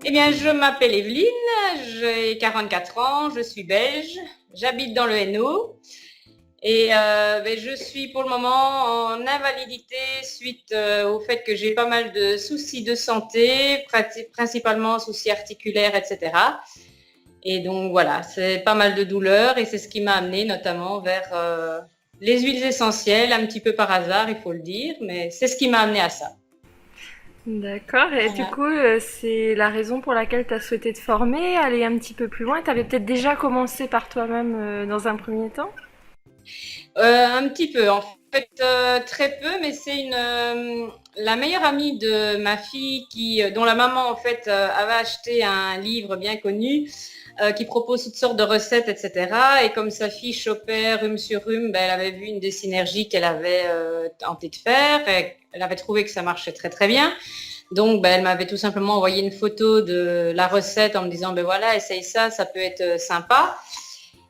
Eh bien, je m'appelle Evelyne, j'ai 44 ans, je suis belge, j'habite dans le Hainaut et je suis pour le moment en invalidité suite au fait que j'ai pas mal de soucis de santé, principalement soucis articulaires, etc. Et donc voilà, c'est pas mal de douleurs et c'est ce qui m'a amené notamment vers les huiles essentielles, un petit peu par hasard, il faut le dire, mais c'est ce qui m'a amené à ça. D'accord. Et du Voilà. coup, c'est la raison pour laquelle tu as souhaité te former, aller un petit peu plus loin. Tu avais peut-être déjà commencé par toi-même dans un premier temps? Un petit peu, en fait, très peu, mais c'est la meilleure amie de ma fille dont la maman en fait avait acheté un livre bien connu qui propose toutes sortes de recettes, etc. Et comme sa fille chopait rhume sur rhume, ben, elle avait vu une des synergies qu'elle avait tenté de faire. Et elle avait trouvé que ça marchait très très bien. Donc, ben, elle m'avait tout simplement envoyé une photo de la recette en me disant, ben voilà, essaye ça, ça peut être sympa.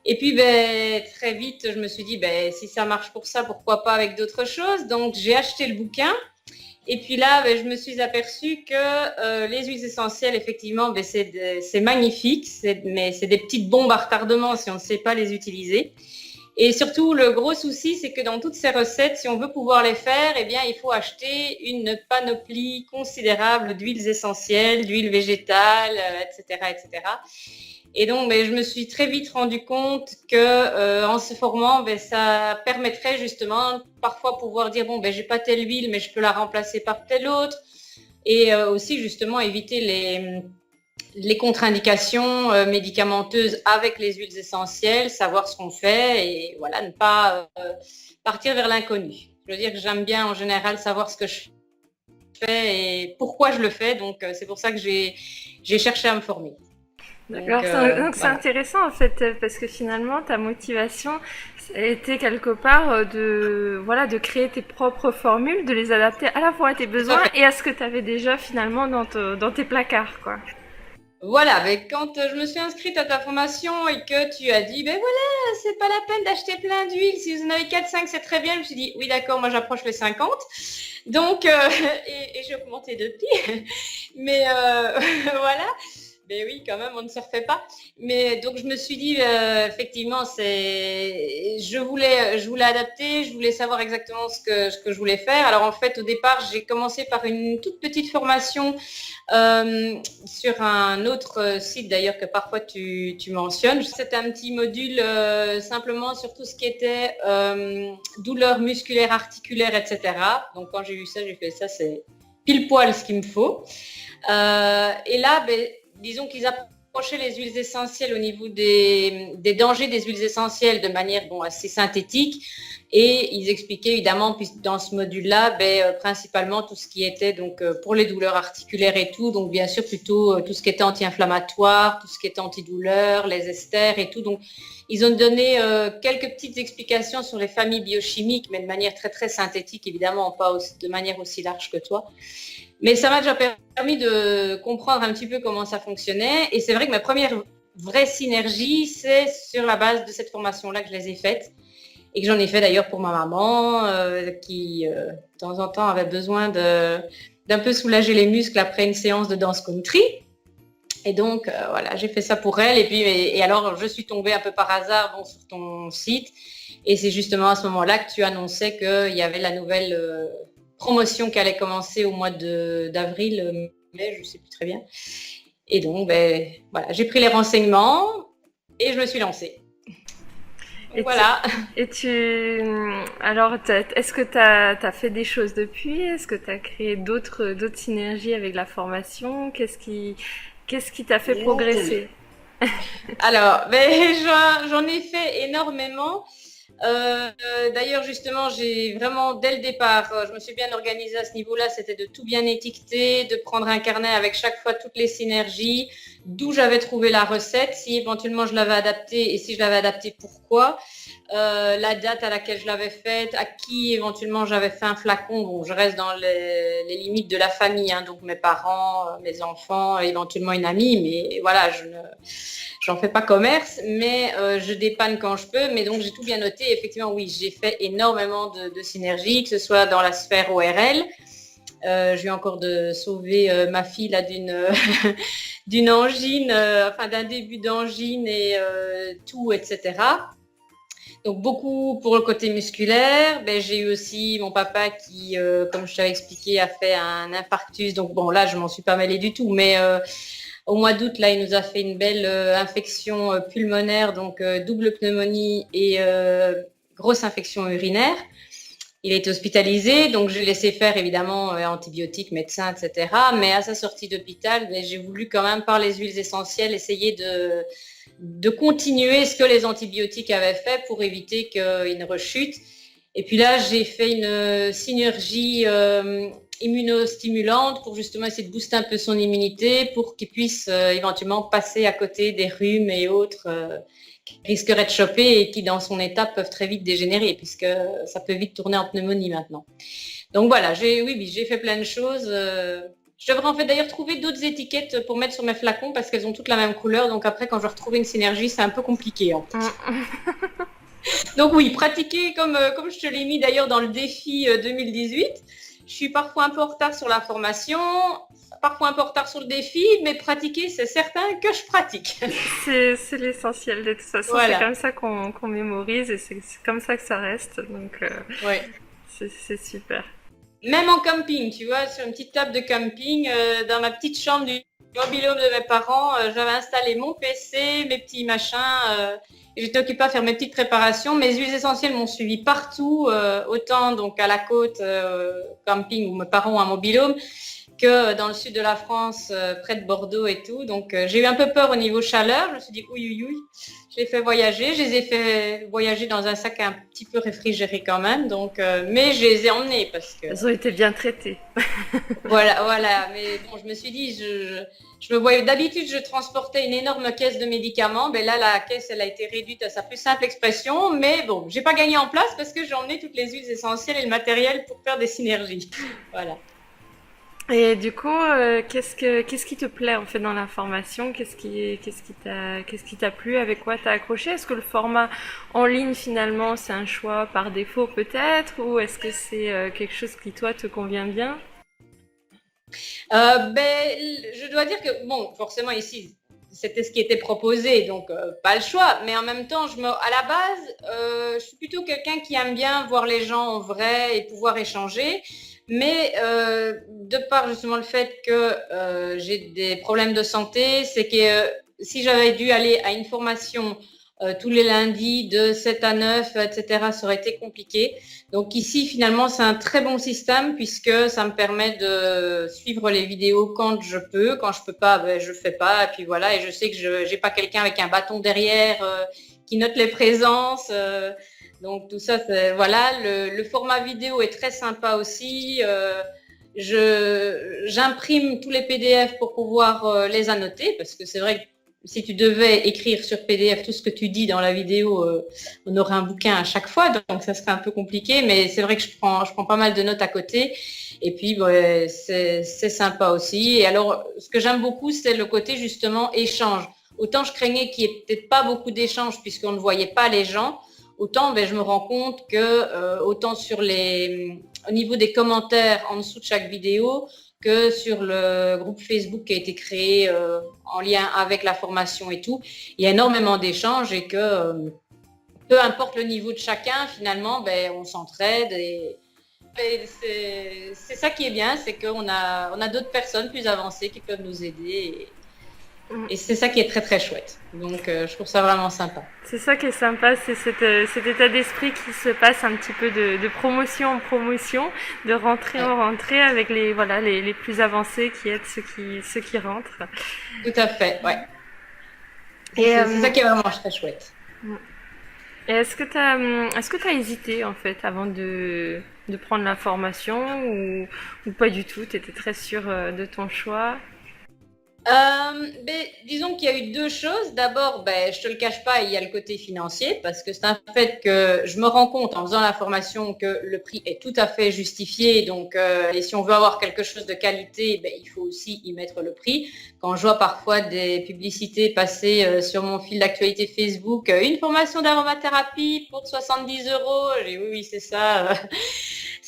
Et puis ben, très vite, je me suis dit, ben, si ça marche pour ça, pourquoi pas avec d'autres choses. Donc j'ai acheté le bouquin. Et puis là, ben, je me suis aperçue que les huiles essentielles, effectivement, ben, c'est magnifique, mais c'est des petites bombes à retardement si on ne sait pas les utiliser. Et surtout, le gros souci, c'est que dans toutes ces recettes, si on veut pouvoir les faire, eh bien, il faut acheter une panoplie considérable d'huiles essentielles, d'huiles végétales, etc., etc. Et donc, je me suis très vite rendu compte que en se formant, ça permettrait justement parfois pouvoir dire bon, j'ai pas telle huile, mais je peux la remplacer par telle autre, et aussi justement éviter les contre-indications médicamenteuses avec les huiles essentielles, savoir ce qu'on fait et voilà, ne pas partir vers l'inconnu. Je veux dire que j'aime bien en général savoir ce que je fais et pourquoi je le fais, donc c'est pour ça que j'ai cherché à me former. Donc D'accord. Donc c'est voilà. intéressant en fait parce que finalement ta motivation était quelque part de voilà de créer tes propres formules, de les adapter à la fois à tes Tout à besoins fait. et à ce que tu avais déjà finalement dans tes placards quoi. Voilà, mais quand je me suis inscrite à ta formation et que tu as dit, ben voilà, c'est pas la peine d'acheter plein d'huile, si vous en avez 4, 5, c'est très bien, je me suis dit, oui d'accord, moi j'approche les 50, donc, et j'ai augmenté depuis, mais voilà, mais oui, quand même, on ne se refait pas. Mais donc je me suis dit, effectivement, je voulais adapter, je voulais savoir exactement ce que je voulais faire. Alors en fait, au départ, j'ai commencé par une toute petite formation sur un autre site d'ailleurs que parfois tu mentionnes. C'était un petit module simplement sur tout ce qui était douleurs musculaires, articulaires, etc. Donc quand j'ai vu ça, j'ai fait ça, c'est pile poil ce qu'il me faut. Et là, disons qu'ils approchaient les huiles essentielles au niveau des dangers des huiles essentielles de manière assez synthétique. Et ils expliquaient évidemment dans ce module-là, principalement tout ce qui était donc pour les douleurs articulaires et tout. Donc bien sûr plutôt tout ce qui était anti-inflammatoire, tout ce qui était antidouleur, les esters et tout. Donc ils ont donné quelques petites explications sur les familles biochimiques, mais de manière très très synthétique, évidemment, pas de manière aussi large que toi. Mais ça m'a déjà permis de comprendre un petit peu comment ça fonctionnait. Et c'est vrai que ma première vraie synergie, c'est sur la base de cette formation-là que je les ai faites. Et que j'en ai fait d'ailleurs pour ma maman, qui de temps en temps avait besoin d'un peu soulager les muscles après une séance de danse country. Et donc, voilà, j'ai fait ça pour elle. Et puis, et alors, je suis tombée un peu par hasard sur ton site. Et c'est justement à ce moment-là que tu annonçais qu'il y avait la nouvelle promotion qui allait commencer au mois d'avril, mai, je ne sais plus très bien. Et donc, voilà, j'ai pris les renseignements et je me suis lancée. Donc Et tu, voilà. alors, est-ce que tu as fait des choses depuis? Est-ce que tu as créé d'autres synergies avec la formation? Qu'est-ce qui t'a fait progresser? Alors, j'en ai fait énormément. D'ailleurs, justement, j'ai vraiment, dès le départ, je me suis bien organisée à ce niveau-là, c'était de tout bien étiqueter, de prendre un carnet avec chaque fois toutes les synergies, d'où j'avais trouvé la recette, si éventuellement je l'avais adaptée et si je l'avais adaptée, pourquoi, la date à laquelle je l'avais faite, à qui éventuellement j'avais fait un flacon. Bon, je reste dans les limites de la famille, hein, donc mes parents, mes enfants, éventuellement une amie, mais voilà, j'en fais pas commerce, mais je dépanne quand je peux. Mais donc j'ai tout bien noté. Effectivement, oui, j'ai fait énormément de synergies, que ce soit dans la sphère ORL, Je viens encore de sauver ma fille là d'une angine, enfin d'un début d'angine et tout, etc. Donc beaucoup pour le côté musculaire. Ben, j'ai eu aussi mon papa qui, comme je t'avais expliqué, a fait un infarctus. Donc bon, là, je m'en suis pas mêlée du tout. Mais au mois d'août, là, il nous a fait une belle infection pulmonaire, donc double pneumonie et grosse infection urinaire. Il a été hospitalisé, donc j'ai laissé faire évidemment antibiotiques, médecins, etc. Mais à sa sortie d'hôpital, ben, j'ai voulu quand même par les huiles essentielles essayer de continuer ce que les antibiotiques avaient fait pour éviter qu'il ne rechute. Et puis là, j'ai fait une synergie immunostimulante pour justement essayer de booster un peu son immunité pour qu'il puisse éventuellement passer à côté des rhumes et autres qui risqueraient de choper et qui, dans son état, peuvent très vite dégénérer puisque ça peut vite tourner en pneumonie maintenant. Donc voilà, j'ai fait plein de choses. Je devrais en fait d'ailleurs trouver d'autres étiquettes pour mettre sur mes flacons parce qu'elles ont toutes la même couleur. Donc après, quand je vais retrouver une synergie, c'est un peu compliqué en fait. Donc oui, pratiquer comme je te l'ai mis d'ailleurs dans le défi 2018. Je suis parfois un peu en retard sur la formation, parfois un peu en retard sur le défi, mais pratiquer, c'est certain que je pratique. C'est l'essentiel. De toute façon, c'est Voilà. comme ça qu'on mémorise et c'est comme ça que ça reste. Donc, Ouais. c'est super. Même en camping, tu vois, sur une petite table de camping, dans ma petite chambre du mobil-home de mes parents, j'avais installé mon PC, mes petits machins, et j'étais occupée à faire mes petites préparations. Mes huiles essentielles m'ont suivi partout, autant donc à la côte, camping où mes parents ont un mobil-home, que dans le sud de la France, près de Bordeaux et tout. Donc j'ai eu un peu peur au niveau chaleur. Je me suis dit ouïe. Je les ai fait voyager. Je les ai fait voyager dans un sac un petit peu réfrigéré quand même. Donc, mais je les ai emmenés parce que Elles ont été bien traitées. voilà. Mais bon, je me suis dit, je me voyais. D'habitude, je transportais une énorme caisse de médicaments. Mais là, la caisse, elle a été réduite à sa plus simple expression. Mais bon, j'ai pas gagné en place parce que j'ai emmené toutes les huiles essentielles et le matériel pour faire des synergies. Voilà. Et du coup, qu'est-ce qui te plaît en fait dans la formation? Qu'est-ce qui t'a plu? Avec quoi t'as accroché? Est-ce que le format en ligne finalement c'est un choix par défaut peut-être, ou est-ce que c'est quelque chose qui toi te convient bien? Ben, je dois dire que, bon, forcément ici, c'était ce qui était proposé, donc pas le choix. Mais en même temps, à la base, je suis plutôt quelqu'un qui aime bien voir les gens en vrai et pouvoir échanger. Mais de par justement le fait que j'ai des problèmes de santé, c'est que si j'avais dû aller à une formation tous les lundis de 7 à 9, etc., ça aurait été compliqué. Donc ici, finalement, c'est un très bon système puisque ça me permet de suivre les vidéos quand je peux. Quand je peux pas, ben, je fais pas. Et puis voilà, et je sais que je n'ai pas quelqu'un avec un bâton derrière qui note les présences. Donc tout ça, voilà. Le format vidéo est très sympa aussi. J'imprime tous les PDF pour pouvoir les annoter parce que c'est vrai que si tu devais écrire sur PDF tout ce que tu dis dans la vidéo, on aurait un bouquin à chaque fois, donc ça serait un peu compliqué, mais c'est vrai que je prends pas mal de notes à côté. Et puis, ouais, c'est sympa aussi. Et alors, ce que j'aime beaucoup, c'est le côté justement échange. Autant je craignais qu'il n'y ait peut-être pas beaucoup d'échanges puisqu'on ne voyait pas les gens, autant ben, je me rends compte que autant au niveau des commentaires en dessous de chaque vidéo, que sur le groupe Facebook qui a été créé en lien avec la formation et tout, il y a énormément d'échanges et que peu importe le niveau de chacun, finalement, ben, on s'entraide et c'est ça qui est bien, c'est qu'on on a d'autres personnes plus avancées qui peuvent nous aider et c'est ça qui est très très chouette. Donc je trouve ça vraiment sympa. C'est ça qui est sympa, c'est cet état d'esprit qui se passe un petit peu de promotion en promotion, de rentrée Ouais, en rentrée avec les plus avancés qui aident ceux qui rentrent. tout à fait, ouais. Et, C'est ça qui est vraiment très chouette. et est-ce que t'as hésité en fait avant de prendre la formation, ou pas du tout, t'étais très sûre de ton choix? Ben, disons qu'il y a eu deux choses. D'abord, ben, je te le cache pas, il y a le côté financier parce que c'est un fait que je me rends compte en faisant la formation que le prix est tout à fait justifié. Donc, et si on veut avoir quelque chose de qualité, ben, il faut aussi y mettre le prix. Quand je vois parfois des publicités passer sur mon fil d'actualité Facebook, une formation d'aromathérapie pour 70 euros, j'ai oui, c'est ça.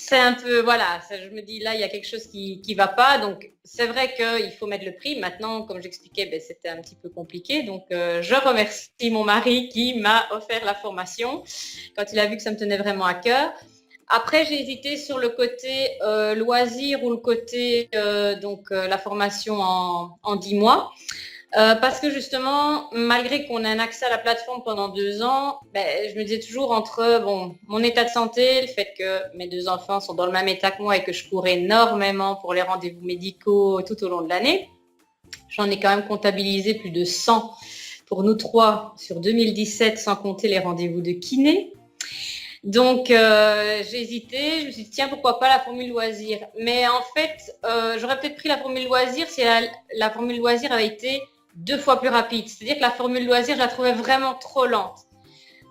c'est un peu, voilà, je me dis là, il y a quelque chose qui va pas. Donc, c'est vrai qu'il faut mettre le prix. Maintenant, comme j'expliquais, ben, c'était un petit peu compliqué. Donc, je remercie mon mari qui m'a offert la formation quand il a vu que ça me tenait vraiment à cœur. Après, j'ai hésité sur le côté loisir ou le côté la formation en 10 mois. Parce que justement, malgré qu'on ait un accès à la plateforme pendant 2 ans, ben, je me disais toujours entre mon état de santé, le fait que mes 2 enfants sont dans le même état que moi et que je cours énormément pour les rendez-vous médicaux tout au long de l'année. J'en ai quand même comptabilisé plus de 100 pour nous 3 sur 2017, sans compter les rendez-vous de kiné. Donc, j'ai hésité, je me suis dit, tiens, pourquoi pas la formule loisir. Mais en fait, j'aurais peut-être pris la formule loisir si la formule loisir avait été 2 fois plus rapide. C'est-à-dire que la formule loisir, je la trouvais vraiment trop lente.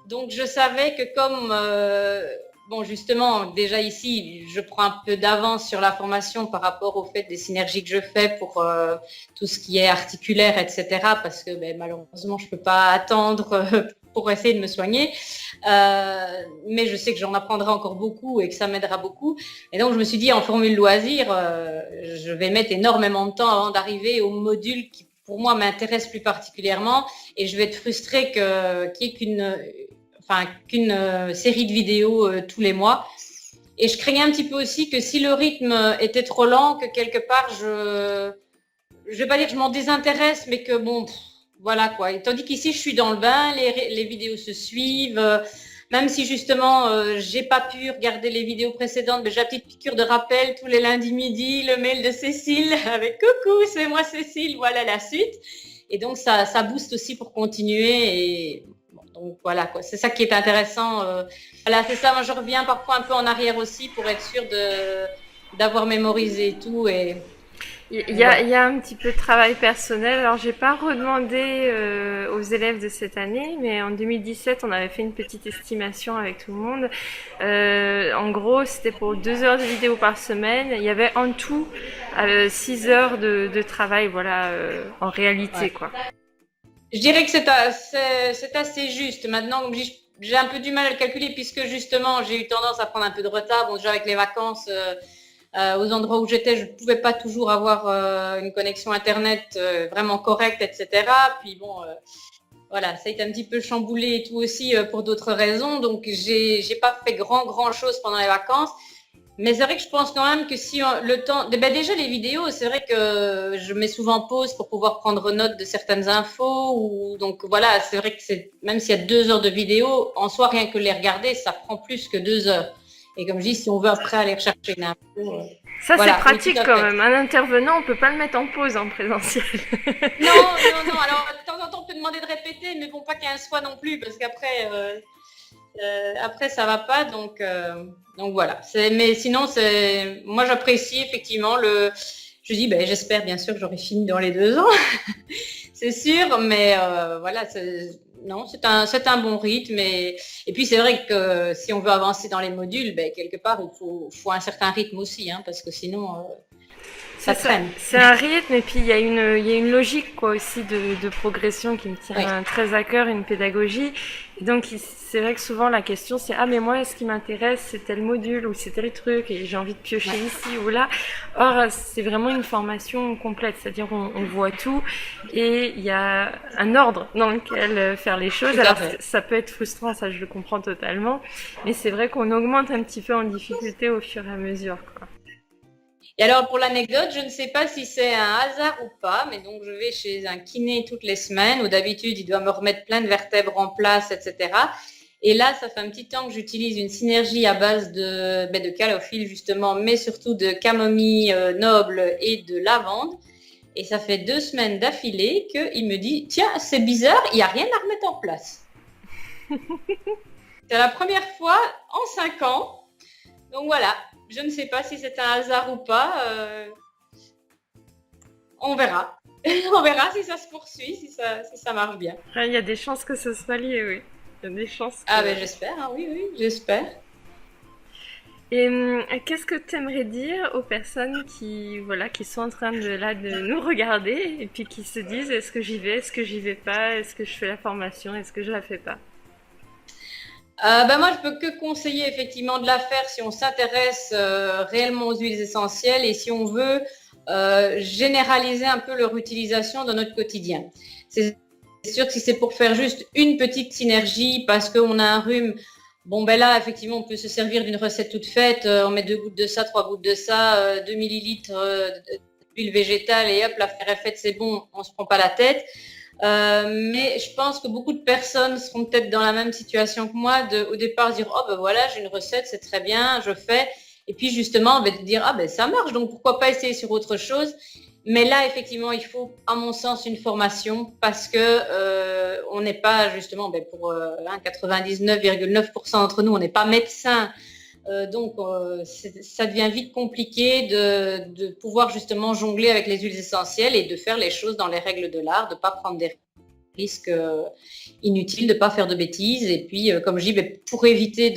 Donc, je savais que comme, justement, déjà ici, je prends un peu d'avance sur la formation par rapport au fait des synergies que je fais pour tout ce qui est articulaire, etc. Parce que malheureusement, je ne peux pas attendre pour essayer de me soigner. Mais je sais que j'en apprendrai encore beaucoup et que ça m'aidera beaucoup. Et donc, je me suis dit, en formule loisir, je vais mettre énormément de temps avant d'arriver au module qui, pour moi, m'intéresse plus particulièrement. Et je vais être frustrée qu'il n'y ait qu'une série de vidéos tous les mois. Et je craignais un petit peu aussi que si le rythme était trop lent, que quelque part, je vais pas dire que je m'en désintéresse, mais que voilà quoi. Et tandis qu'ici, je suis dans le bain, les vidéos se suivent. Même si justement, j'ai pas pu regarder les vidéos précédentes, mais j'ai la petite piqûre de rappel tous les lundis midi, le mail de Cécile avec coucou, c'est moi Cécile, voilà la suite. Et donc, ça booste aussi pour continuer. Et donc voilà quoi, c'est ça qui est intéressant. Voilà, c'est ça. Moi, je reviens parfois un peu en arrière aussi pour être sûre d'avoir mémorisé tout et il y a un petit peu de travail personnel. Alors, j'ai pas redemandé aux élèves de cette année, mais en 2017, on avait fait une petite estimation avec tout le monde. En gros, c'était pour 2 heures de vidéo par semaine. Il y avait en tout 6 heures de travail, voilà, en réalité, quoi. Je dirais que c'est assez juste. Maintenant, j'ai un peu du mal à le calculer puisque justement, j'ai eu tendance à prendre un peu de retard. Déjà avec les vacances, aux endroits où j'étais, je ne pouvais pas toujours avoir une connexion Internet vraiment correcte, etc. Puis voilà, ça a été un petit peu chamboulé et tout aussi pour d'autres raisons. Donc, j'ai pas fait grand chose pendant les vacances. Mais c'est vrai que je pense quand même que si le temps... déjà, les vidéos, c'est vrai que je mets souvent pause pour pouvoir prendre note de certaines infos. Donc voilà, c'est vrai que même s'il y a 2 heures de vidéo, en soi, rien que les regarder, ça prend plus que 2 heures. Et comme je dis, si on veut après aller rechercher une info... Ça, voilà, c'est pratique oui, quand même. Un intervenant, on ne peut pas le mettre en pause en présentiel. Non. Alors, de temps en temps, on peut demander de répéter, mais pas 15 fois non plus, parce qu'après... après ça va pas donc voilà, mais sinon moi j'apprécie effectivement je dis j'espère bien sûr que j'aurai fini dans les 2 ans c'est sûr, mais voilà, c'est un bon rythme et puis c'est vrai que si on veut avancer dans les modules, quelque part il faut un certain rythme aussi, hein, parce que sinon ça traîne. C'est un rythme et puis il y a une logique quoi aussi de progression qui me tient très à cœur, une pédagogie. Et donc c'est vrai que souvent la question c'est mais moi ce qui m'intéresse c'est tel module ou c'est tel truc et j'ai envie de piocher ici ou là. Or c'est vraiment une formation complète, c'est-à-dire on voit tout et il y a un ordre dans lequel faire les choses. Alors ça peut être frustrant, ça je le comprends totalement, mais c'est vrai qu'on augmente un petit peu en difficulté au fur et à mesure quoi. Et alors, pour l'anecdote, je ne sais pas si c'est un hasard ou pas, mais donc je vais chez un kiné toutes les semaines où d'habitude, il doit me remettre plein de vertèbres en place, etc. Et là, ça fait un petit temps que j'utilise une synergie à base de calophylle, justement, mais surtout de camomille noble et de lavande. Et ça fait 2 semaines d'affilée qu'il me dit « Tiens, c'est bizarre, il n'y a rien à remettre en place. » C'est la première fois en 5 ans. Donc voilà. Je ne sais pas si c'est un hasard ou pas. On verra. On verra si ça se poursuit, si ça marche bien. Il y a des chances que ce soit lié, oui. Il y a des chances que... j'espère, hein, oui, j'espère. Et qu'est-ce que tu aimerais dire aux personnes qui sont en train de nous regarder et puis qui se disent est-ce que j'y vais pas, est-ce que je fais la formation, est-ce que je la fais pas? Moi, je peux que conseiller effectivement de la faire si on s'intéresse réellement aux huiles essentielles et si on veut généraliser un peu leur utilisation dans notre quotidien. C'est sûr que si c'est pour faire juste une petite synergie parce qu'on a un rhume, bon ben là effectivement on peut se servir d'une recette toute faite, on met 2 gouttes de ça, 3 gouttes de ça, 2 millilitres d'huile végétale et hop, l'affaire est faite, c'est bon, on se prend pas la tête. Mais je pense que beaucoup de personnes seront peut-être dans la même situation que moi, au départ dire oh ben voilà j'ai une recette, c'est très bien, je fais, et puis justement de dire ah ben ça marche, donc pourquoi pas essayer sur autre chose. Mais là effectivement il faut à mon sens une formation parce que on n'est pas justement pour 99,9% d'entre nous on n'est pas médecin. Donc, ça devient vite compliqué de pouvoir justement jongler avec les huiles essentielles et de faire les choses dans les règles de l'art, de ne pas prendre des risques inutiles, de ne pas faire de bêtises. Et puis, comme je dis, pour éviter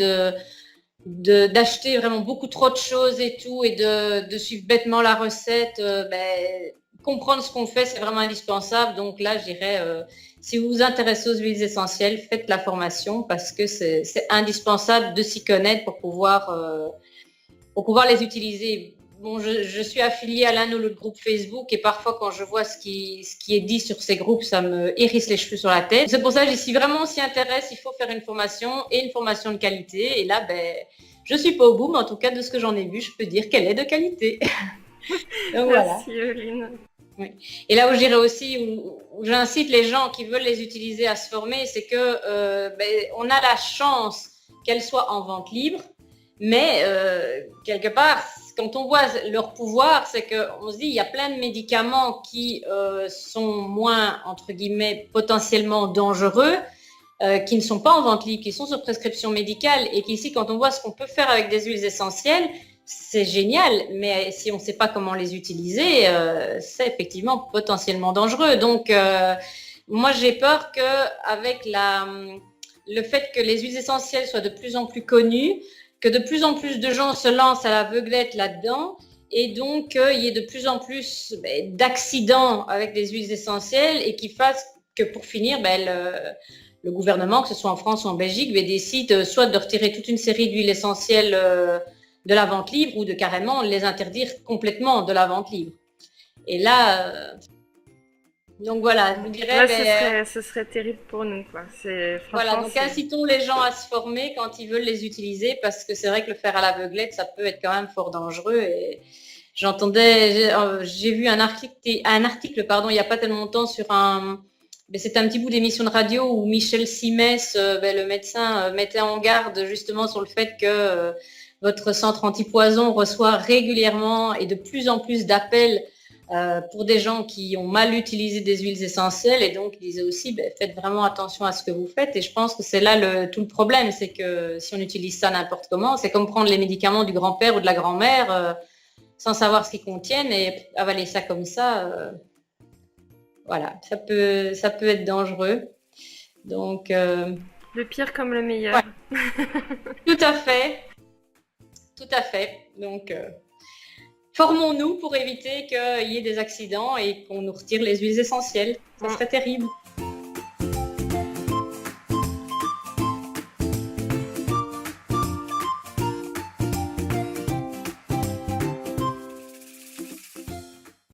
d'acheter vraiment beaucoup trop de choses et tout et de suivre bêtement la recette, comprendre ce qu'on fait, c'est vraiment indispensable. Donc là, je dirais, si vous vous intéressez aux huiles essentielles, faites la formation parce que c'est indispensable de s'y connaître pour pouvoir les utiliser. Bon, je suis affiliée à l'un ou l'autre groupe Facebook et parfois quand je vois ce qui est dit sur ces groupes, ça me hérisse les cheveux sur la tête. C'est pour ça que si vraiment on s'y intéresse, il faut faire une formation et une formation de qualité. Et là, je suis pas au bout, mais en tout cas, de ce que j'en ai vu, je peux dire qu'elle est de qualité. Donc voilà. Merci, Euline. Oui. Et là où je dirais aussi, où j'incite les gens qui veulent les utiliser à se former, c'est que on a la chance qu'elles soient en vente libre, mais quelque part, quand on voit leur pouvoir, c'est qu'on se dit il y a plein de médicaments qui sont moins, entre guillemets, potentiellement dangereux, qui ne sont pas en vente libre, qui sont sur prescription médicale, et qu'ici, quand on voit ce qu'on peut faire avec des huiles essentielles, c'est génial, mais si on ne sait pas comment les utiliser, c'est effectivement potentiellement dangereux. Donc, moi, j'ai peur qu'avec le fait que les huiles essentielles soient de plus en plus connues, que de plus en plus de gens se lancent à l'aveuglette là-dedans, et donc qu'il y ait de plus en plus d'accidents avec des huiles essentielles, et qui fassent que pour finir, le gouvernement, que ce soit en France ou en Belgique, décide soit de retirer toute une série d'huiles essentielles de la vente libre ou de carrément les interdire complètement de la vente libre. Et là, donc voilà, je vous dirais... Là, ce serait terrible pour nous, quoi. Voilà, donc incitons les gens à se former quand ils veulent les utiliser parce que c'est vrai que le faire à l'aveuglette, ça peut être quand même fort dangereux. Et j'ai vu un article, il n'y a pas tellement longtemps sur c'était un petit bout d'émission de radio où Michel Simès, le médecin, mettait en garde justement sur le fait que votre centre antipoison reçoit régulièrement et de plus en plus d'appels pour des gens qui ont mal utilisé des huiles essentielles. Et donc, il disait aussi, faites vraiment attention à ce que vous faites. Et je pense que c'est là tout le problème, c'est que si on utilise ça n'importe comment, c'est comme prendre les médicaments du grand-père ou de la grand-mère sans savoir ce qu'ils contiennent et avaler ça comme ça. Voilà, ça peut être dangereux. Donc, le pire comme le meilleur. Ouais. Tout à fait. Tout à fait. Donc, formons-nous pour éviter qu'il y ait des accidents et qu'on nous retire les huiles essentielles. Ça serait terrible.